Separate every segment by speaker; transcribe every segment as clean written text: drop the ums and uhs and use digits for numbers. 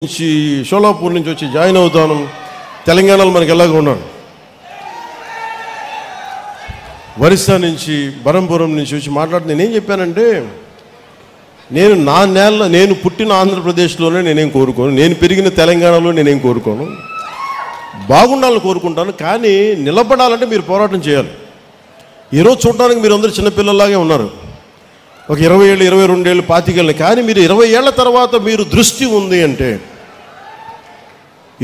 Speaker 1: నుంచి షోలాపూర్ నుంచి వచ్చి జాయిన్ అవుతాను. తెలంగాణలో మనకి ఎలాగ ఉన్నాను. ఒరిస్సా నుంచి బరంపురం నుంచి వచ్చి మాట్లాడుతూ నేనేం చెప్పానంటే, నేను పుట్టిన ఆంధ్రప్రదేశ్లోనే నేనేం కోరుకోను, నేను పెరిగిన తెలంగాణలో నేనేం కోరుకోను, బాగుండాలని కోరుకుంటాను. కానీ నిలబడాలంటే మీరు పోరాటం చేయాలి. ఈరోజు చూడడానికి మీరు అందరూ చిన్నపిల్లలాగే ఉన్నారు, ఒక 20 ఏళ్ళు 22 ఏళ్ళు 25 ఏళ్ళు. కానీ మీరు 20 ఏళ్ల తర్వాత మీరు దృష్టి ఉంది అంటే,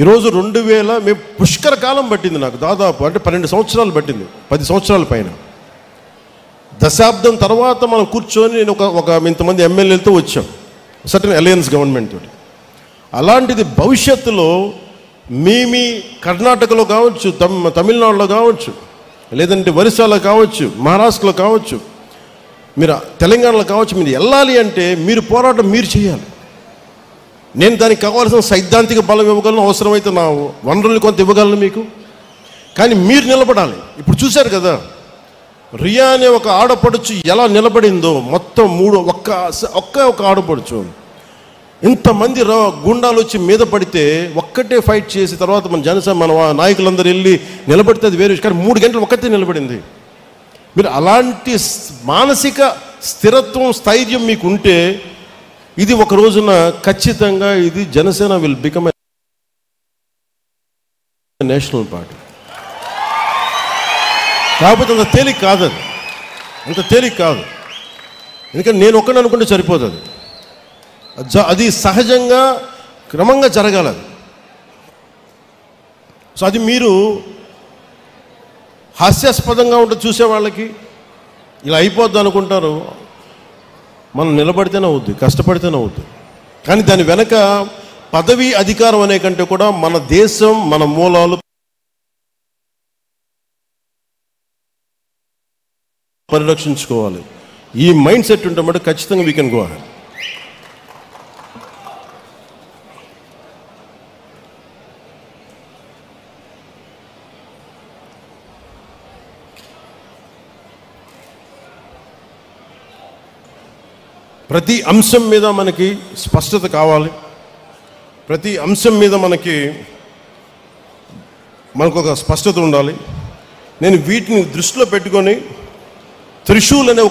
Speaker 1: ఈరోజు 2000 మేము పుష్కర కాలం పట్టింది నాకు, దాదాపు అంటే 12 సంవత్సరాలు పట్టింది, 10 సంవత్సరాల పైన, దశాబ్దం తర్వాత మనం కూర్చొని నేను ఒక ఇంతమంది ఎమ్మెల్యేలతో వచ్చాం, సర్టన్ అలయన్స్ గవర్నమెంట్ తోటి. అలాంటిది భవిష్యత్తులో మీ కర్ణాటకలో కావచ్చు, తమిళనాడులో కావచ్చు, లేదంటే ఒరిస్సాలో కావచ్చు, మహారాష్ట్రలో కావచ్చు, మీరు తెలంగాణలో కావచ్చు, మీరు వెళ్ళాలి అంటే మీరు పోరాటం మీరు చేయాలి. నేను దానికి కావాల్సిన సైద్ధాంతిక బలం ఇవ్వగలను, అవసరమైతే నా వనరులు కొంత ఇవ్వగలను మీకు. కానీ మీరు నిలబడాలి. ఇప్పుడు చూశారు కదా, రియా అనే ఒక ఆడపడుచు ఎలా నిలబడిందో, మొత్తం ఒక్క ఆడపడుచు ఇంతమంది గుండాలు వచ్చి మీద పడితే ఒక్కటే ఫైట్ చేసి తర్వాత మన నాయకులందరూ వెళ్ళి నిలబడితే అది వేరే. కానీ 3 గంటలు ఒక్కతే నిలబడింది. మీరు అలాంటి మానసిక స్థిరత్వం, స్థైర్యం మీకు ఉంటే, ఇది ఒక రోజున ఖచ్చితంగా ఇది Janasena will become national party. కాకపోతే అంత తేలిక కాదు, అది అంత తేలిక కాదు. ఎందుకంటే నేను ఒక్కడిని అనుకుంటే సరిపోతుంది, అది సహజంగా క్రమంగా జరగాలి. సో అది మీరు హాస్యాస్పదంగా ఉంటుంది చూసే వాళ్ళకి, ఇలా అయిపోద్ది అనుకుంటారు. మనం నిలబడితేనే అవుద్ది, కష్టపడితేనే అవుద్ది. కానీ దాని వెనక పదవి అధికారం అనే కంటే కూడా మన దేశం, మన మూలాలు పరిరక్షించుకోవాలి. ఈ మైండ్ సెట్ ఉంటే మటు ఖచ్చితంగా వీ కెన్ గో అహెడ్. ప్రతి అంశం మీద మనకి స్పష్టత కావాలి, ప్రతి అంశం మీద మనకు ఒక స్పష్టత ఉండాలి. నేను వీటిని దృష్టిలో పెట్టుకొని త్రిశూల్ అనే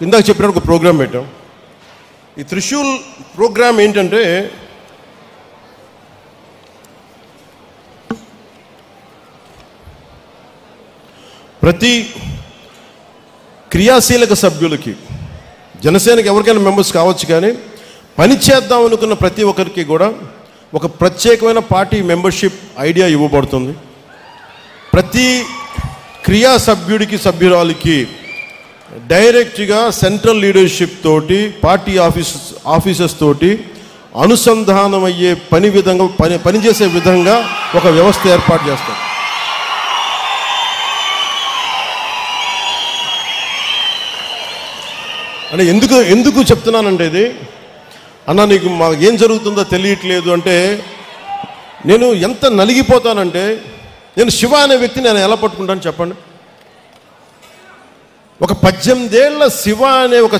Speaker 1: ఇందాక చెప్పినట్టు ఒక ప్రోగ్రాం పెట్టాం. ఈ త్రిశూల్ ప్రోగ్రాం ఏంటంటే, ప్రతి క్రియాశీలక సభ్యులకి, జనసేనకి ఎవరికైనా మెంబర్స్ కావచ్చు, కానీ పని చేద్దాం అనుకున్న ప్రతి ఒక్కరికి కూడా ఒక ప్రత్యేకమైన పార్టీ మెంబర్షిప్ ఐడియా ఇవ్వబడుతుంది. ప్రతి క్రియా సభ్యుడికి, సభ్యురాలికి డైరెక్ట్గా సెంట్రల్ లీడర్షిప్ తోటి, పార్టీ ఆఫీసర్స్ తోటి అనుసంధానం అయ్యే పనిచేసే విధంగా ఒక వ్యవస్థ ఏర్పాటు చేస్తారు. అంటే ఎందుకు చెప్తున్నానంటే, ఇది అన్న నీకు ఏం జరుగుతుందో తెలియట్లేదు అంటే, నేను ఎంత నలిగిపోతానంటే, నేను శివ అనే వ్యక్తిని నేను ఎలా పట్టుకుంటాను చెప్పండి. ఒక 18 ఏళ్ల శివ అనే ఒక